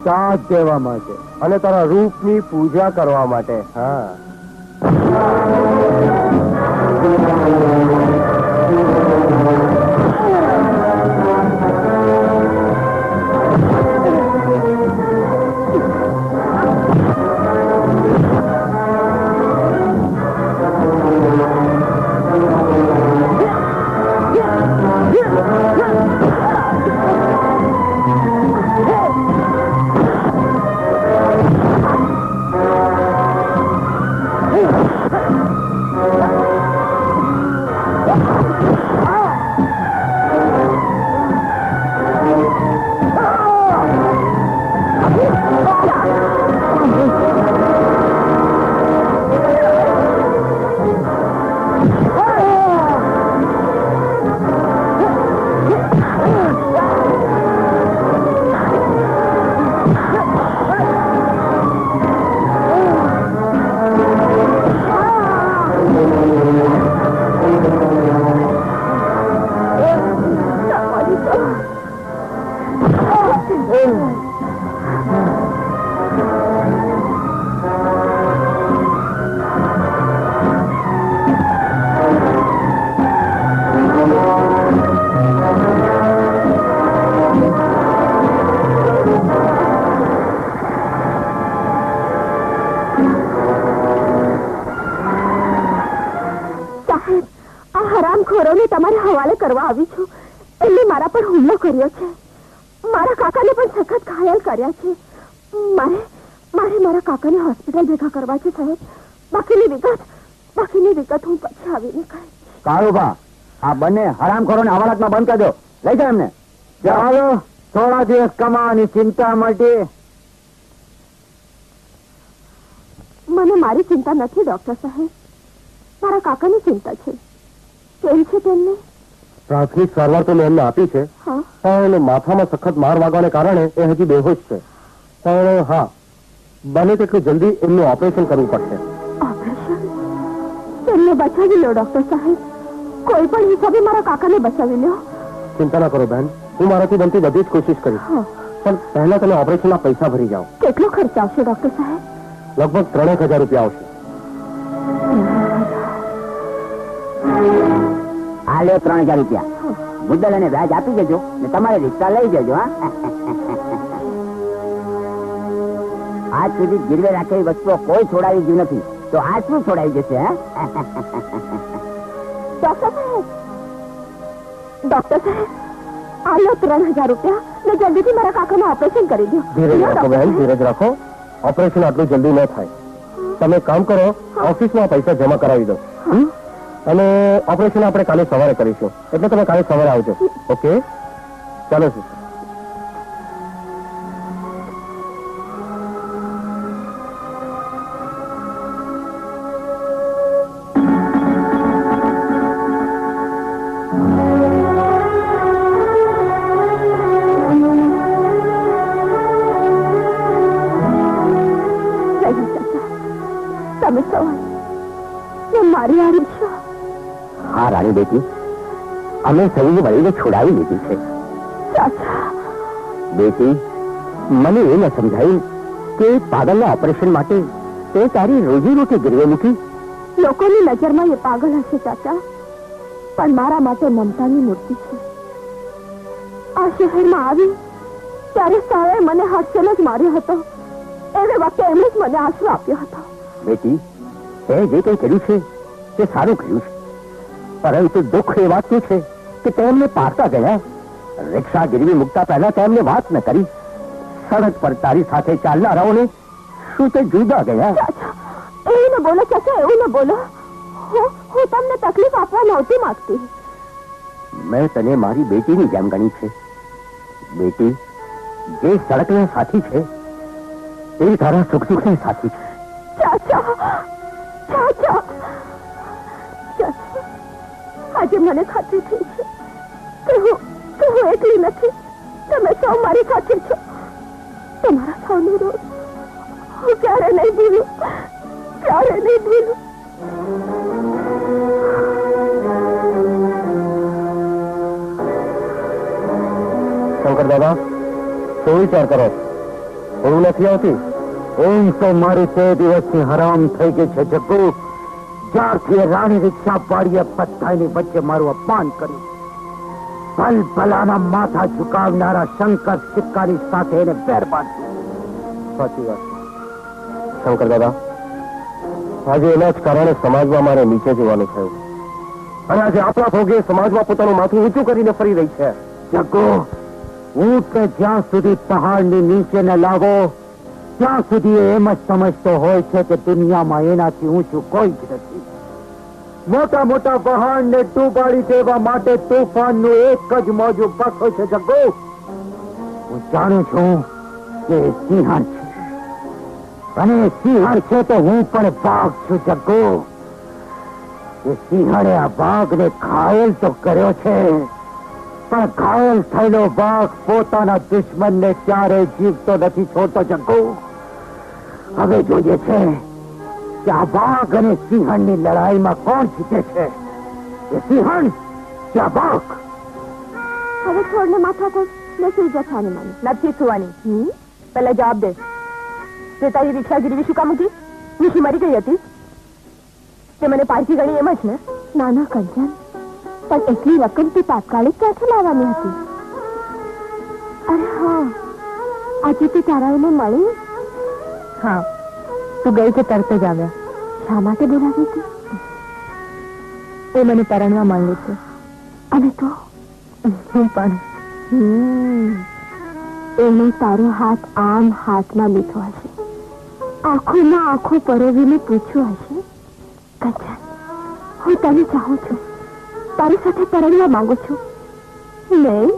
સાથ દેવા માટે અને તારા રૂપની પૂજા કરવા માટે. હા, તમારે હવાલે કરવા આવી છું. એમને મારા પર હુમલો કર્યો છે. મારા કાકાને પણ સખત ઘાયલ કર્યા છે. મારે મારા કાકાને હોસ્પિટલ ભેગા કરવા છે સાહેબ. બાકીની વિગત હું પછી આવીને કહીશ. કાળુભા, આ બંને હરામખોરોને હવાલાતમાં બંધ કરી દો. લઈ જાઓ એમને. ચાલો, થોડા દિવસ કમાવાની ચિંતા માટે. મને મારી ચિંતા નથી ડોક્ટર સાહેબ, મારા કાકાની ચિંતા છે. કેમ છે તેમને? પ્રાથમિક સારવાર તો મેં એમને આપી છે, પણ માથામાં સખત માર વાગવાને કારણે એ હજી બેહોશ છે. પણ હા, બને તેટલું જલ્દી એમનું ઓપરેશન કરવું પડશે. ઓપરેશન? એમને બચાવી લો ડોક્ટર સાહેબ. કોઈ પણ હિસાબે મારા કાકાને બચાવી લો. ચિંતા ના કરો બહેન, હું મારાથી બનતી બધી જ કોશિશ કરીશ. પણ પહેલા તમે ઓપરેશનના પૈસા ભરી જાઓ. કેટલો ખર્ચ આવશે ડોક્ટર સાહેબ? લગભગ 3000 રૂપિયા આવશે. આ લ્યો 3000 રૂપિયા. મુદ્દલ અને વ્યાજ આપી દેજો ને તમારે રિક્ષા લઈ જજો. આજ સુધી ગીરવે રાખેલી વસ્તુઓ કોઈ છોડાવી ગયું નથી, તો આજ શું છોડાવી જશે? ડોક્ટર સાહેબ, આ લો 3000 રૂપિયા ને જલ્દીથી મારા કાકાનું ઓપરેશન કરી દો. ધીરજ રાખો બહેન, ધીરજ રાખો. ઓપરેશન આટલું જલ્દી ન થાય. તમે કામ કરો, ઓફિસમાં પૈસા જમા કરાવી દો અને ઓપરેશન આપણે કાલે સવારે કરીશું. એટલે તમે કાલે સવારે આવજો. ઓકે, ચાલો સર. તમે સવાલ મારી આડી છો? હા રાણી બેટી, અમે સૌને મળીને છોડાવી લીધી છે. બેટી, મને એ ન સમજાયું કે પાગલના ઓપરેશન માટે તે તારી રોજીરોટી ગીરવે મૂકી. લોકોની નજરમાં એ પાગલ હશે ચાચા, પણ મારા માટે મમતાની મૂર્તિ છે. આ શહેરમાં આવી ત્યારે સાહેબ મને હાસ્યનો જ માર્યો હતો. એવે વખતે એમણે જ મને આશરો આપ્યો હતો. બેટી, તે જે કંઈ કર્યું છે તે સારું કર્યું છે, પરંતુ દુઃખ એ વાતનું છે કે તેમને પારતા ગયા. રિક્ષા ગીરવી મૂકતા પહેલા તેમને વાત ન કરી. સડક પર તારી સાથે ચાલનારાઓને શું તે જુદા ગયા? એવું ન બોલો ચાચા, એવું ન બોલો. હું તમને તકલીફ આપવા નહોતી માંગતી. મેં તને મારી બેટીની જેમ ગણી છે. બેટી, જે સડકના સાથી છે એ તારા સુખ દુઃખના સાથી છે. આજે મને ખાતરી થઈ છે કે હું એકલી નથી. તમે સૌ મારી સાથે છો. તમારા સૌનો રોજ હું ક્યારે નહીં ભૂલું. શંકર દાદા, શું વિચાર કરો? ઊંઘ નથી આવતી? ઊંઘ તો મારી તે દિવસથી હરામ થઈ ગઈ છે જગ્ગુ, જ્યારથી એ રાણી રિક્ષા વાળીએ બધાની વચ્ચે મારું અપમાન કર્યું. ભલ ભલાના માથા ઝુકાવનારા શંકર સિક્કાની સાથે એને વેર બાંધ્યો. સાચી વાત. શંકર દાદા, આજે એના જ કારણે સમાજમાં મારે નીચે જોવાનું થયું, અને આજે આપણા ભોગે સમાજમાં પોતાનું માથું ઊંચું કરીને ફરી રહી છે. જગ્ગુ, ઊંટને જ્યાં સુધી પહાડની નીચે ન લાવો ત્યાં સુધી એ એમ જ સમજતો હોય છે કે દુનિયામાં એનાથી ઊંચું કોઈ જ નથી. મોટા મોટા પહાડને ડૂબાડી દેવા માટે તોફાનનું એક જ મોજું બસ હોય છે. જગ્ગુ, હું જાણું છું કે એ સિંહણ છે, અને એ સિંહણ છે તો હું પણ વાઘ છું. જગ્ગુ, એ સિંહણે આ વાઘને ઘાયલ તો કર્યો છે, પણ ઘાયલ થયેલો વાઘ પોતાના દુશ્મનને ક્યારેય જીવતો નથી છોડતો. જગ્ગુ, હવે જોઈએ છે કે આ વાઘ અને સિંહણની લડાઈમાં કોણ જીતે છે, એ સિંહણ કે આ વાઘ? હવે છોડને માથા કોટ ને સુઈ જા છાની માની. નથી સુવાની. પહેલા જવાબ દે, તે તારી રિક્ષા ગીરવી શું કામ મૂકી? નિશી મરી ગઈ હતી તે મને પારખી ગણી એમ જ ને? નાના કંચન, પણ એટલી રકમ તું તાત્કાલિક ક્યાંથી લાવવાની હતી? અરે હા, આજે તું તારા એને મળી? હા, તું ગઈ કે તરત જ આવ્યા. શા માટે બોલાવી હતી? એ મને પરણવા માંગે છે. અને તો હું પણ. એને તારો હાથ આમ હાથમાં લીધો હશે, આંખોમાં આંખો પરોવીને પૂછ્યું હશે, કંચન, હું તને ચાહું છું, તારી સાથે પરણવા માંગુ છું. નહીં?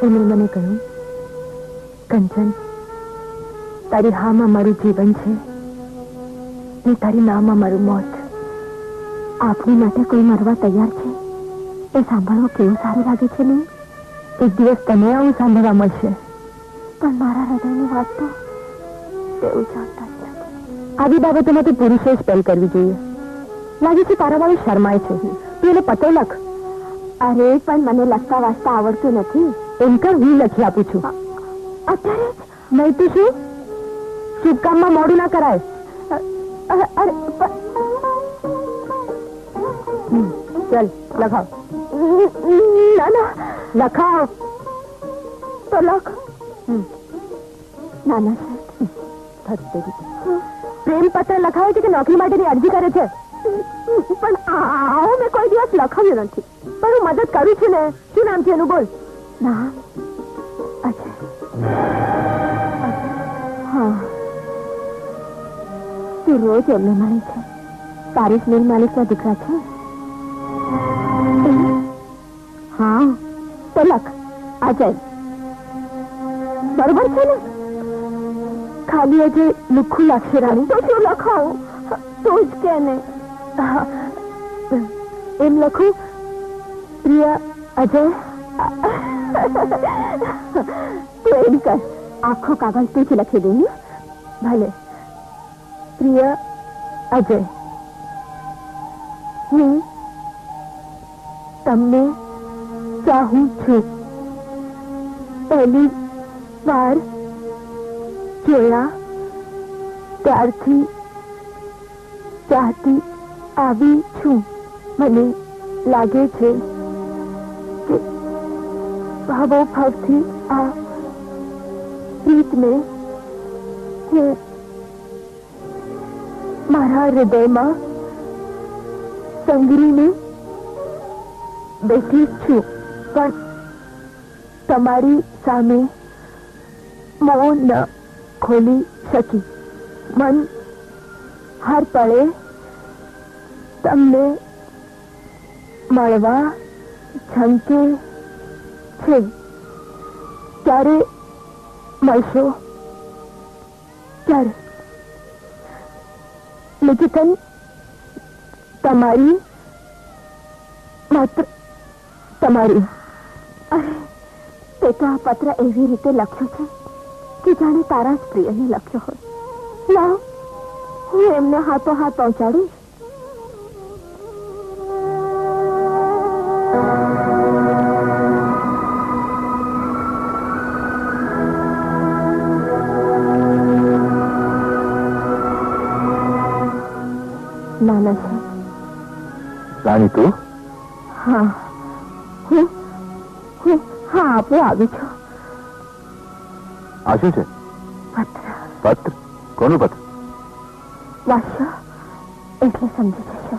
એમણે મને કહ્યું, કંચન, તારી હામાં મારું જીવન છે ને તારી નામાં મારું મોત. આપણી માટે કોઈ મરવા તૈયાર છે, એ સાંભળવું કેવું સારું લાગે છે નહીં? એક દિવસ તને આવું સાંભળવા મળશે. પણ મારા હૃદયની વાત તો તેવું જાણતા જ નથી. આવી બાબતોમાં તો પુરુષોએ જ પહેલ કરવી જોઈએ. લાગે છે તારા વાળું શરમાય છે. તું એને પતો લખ. અરે પણ મને લખતા વાંચતા આવડતું નથી. એમ કર, હું લખી આપું છું. અત્યારે જ? નહીં તો શું, શુભ કામમાં મોડું ના કરાય. અરે ચલ લખાવ. ના ના, લખાવ તો લખ. નાના થતી પ્રેમ પત્ર લખાવે છે કે નોકરી માટેની અરજી કરે છે? પણ આવું મેં કોઈ દિવસ લખાવ્યું નથી. પણ હું મદદ કરું છું ને. શું નામ છે એનું, બોલ. ના, અજય. હા, તું રોજ એમને મળે છે. તારી જ મિલ માલિકના દીકરા છે? હા, તો લખ, અજય. બરોબર છે ને? ખાલી અજય લુખ્ખું લાગશે રાણી. તો શું લખાવું? તું જ કે ને. એમ લખું, પ્રિય અજય. તું એમ કર, આખો કાગળ તું જ લખી દે ને. ભલે. પ્રિય અજય, હું તમને ચાહું છું. પહેલી વાર જોયા ત્યારથી ચાહતી આવી છું. મને લાગે છે કે ભાવોભાવથી આ પ્રીતને હું મારા હૃદયમાં સંગ્રહીને બેઠી છું, પણ તમારી સામે મોં ન ખોલી શકી. મન હર પળે તમને મળવા ઝંકે છે. ક્યારે મળશો? ક્યારે? લેખિતન તમારી, માત્ર તમારી. અરે, તે તો આ પત્ર એવી રીતે લખ્યો છે કે જાણે તારા જ પ્રિયને લખ્યો હોય. લાવ, હું એમને હાથો હાથ પહોંચાડીશ. રાણી તું હા હું હું હા આપે આવી છું. આ શું છે? પત્ર પત્ર? કોનું પત્ર? વાંચશો એટલે સમજી જશો.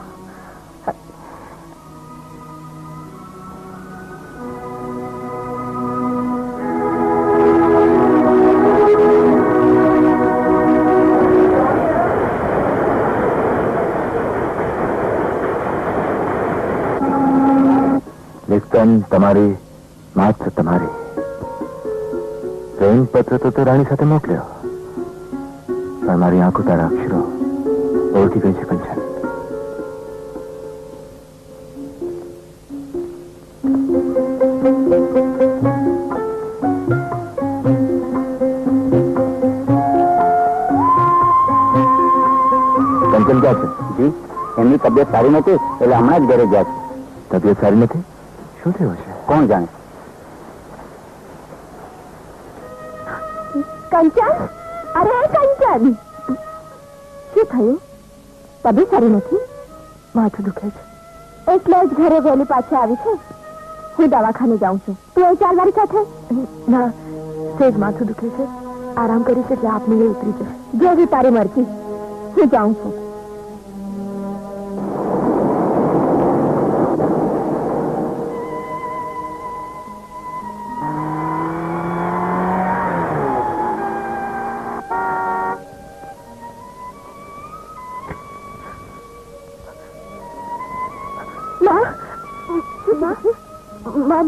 લેખન તમારી, માત્ર તમારી. પ્રેમ પત્ર તો તે રાણી સાથે મોકલ્યો, પણ મારી આંખો તારા અક્ષરો ઓળખી ગઈ છે કંચન. કંચન ક્યાં છે? જી, એમની તબિયત સારી નથી એટલે હમણાં જ ઘરે ગયા છે. તબિયત સારી નથી? શું થયું છે? કોણ જાણે. કંચન, અરે કંચન, શું થયું? તબિયત સારી નથી? માથું દુખે છે એટલે જ ઘરે વહેલી પાછી આવી છે. હું દવાખાને જાઉં છું. તું એ ચાલ મારી સાથે. ના, સેજ માથું દુખે છે. આરામ કરીશ એટલે આપને એ ઉતરી જશે. જેવી તારી મરજી. હું જાઉં છું.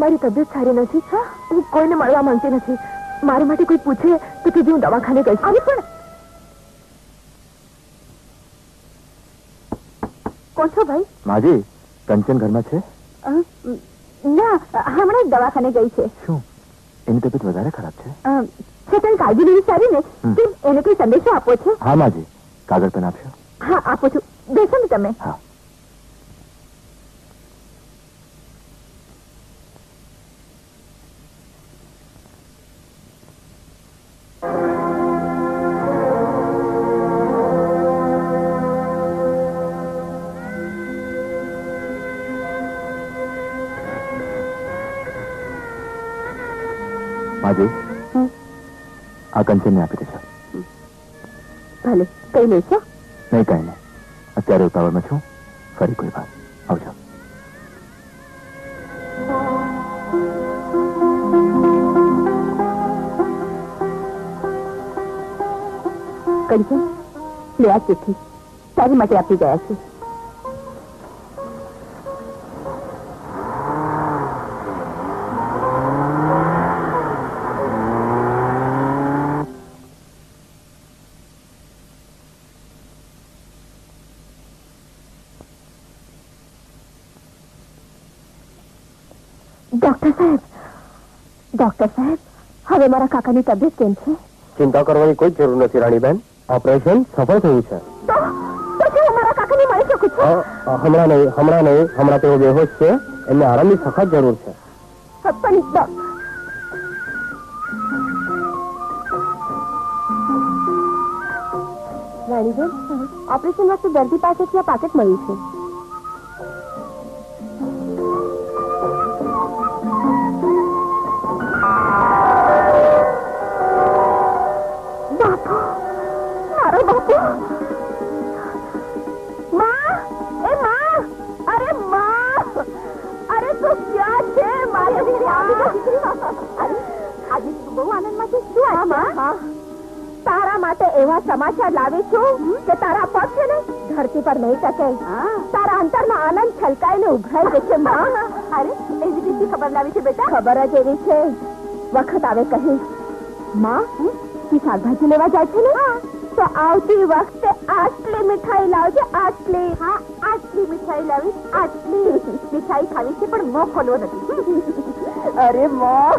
મારી તબિયત સારી નથી. હું કોઈને મળવા માંગતી નથી. મારા માટે કોઈ પૂછે તો કે હું દવાખાને ગઈ. આવી પણ કોણ છો ભાઈ? માજી, કંચન ઘરમાં છે? ના, હમણાં જ દવાખાને ગઈ છે. શું એની તબિયત વધારે ખરાબ છે? છતાં કાળજી લેવી સારી ને. કેમ, એને કોઈ સંદેશો આપો છો? હા માજી, કાગળ પેન આપશો? હા આપું છું. બેસો ને તમે. હા. માજી, આ કંચનને આપી દેજો. ભલે, કઈ લેશો? નહીં, કઈ નહીં. અત્યારે ઉતાવળમાં છું. ફરી કોઈ વાત. આવજો. કંચન, લે આ ચિઠ્ઠી. તારી માટે આપી ગયા છે. ડોક્ટર સાહેબ, હવે મારા કાકાની તબિયત કેમ છે? ચિંતા કરવાની કોઈ જરૂર નથી રાણીબેન. ઓપરેશન સફળ થયું છે. તો હું મારા કાકાને મળી શકું છું? હમણાં નહીં. હમણાં તેઓ બેહોશ છે. એમને આરામની સખત જરૂર છે. પણ રાણીબેન, ઓપરેશન વખતે દર્દી પાસેથી આ પાકેટ મળ્યું છે. તારા માટે એવા સમાચાર લાવી છું કે તારા પગ છે ને ધરતી પર નહીં ટકે. તારા અંતરમાં આનંદ છલકાઈને ઉભરાઈ જશે. અરે, એવી રીતે ખબર લાવી છે બેટા? ખબર જ એવી છે, વખત આવે કહીશ. માં, તું શાકભાજી લેવા જાય છે ને, તો આવતી વખતે આટલી મીઠાઈ લાવજે. આટલી. હા, આટલી મીઠાઈ લાવી. આટલી મીઠાઈ ખાવી છે પણ મોં ખોલવો નથી. અરે મોં,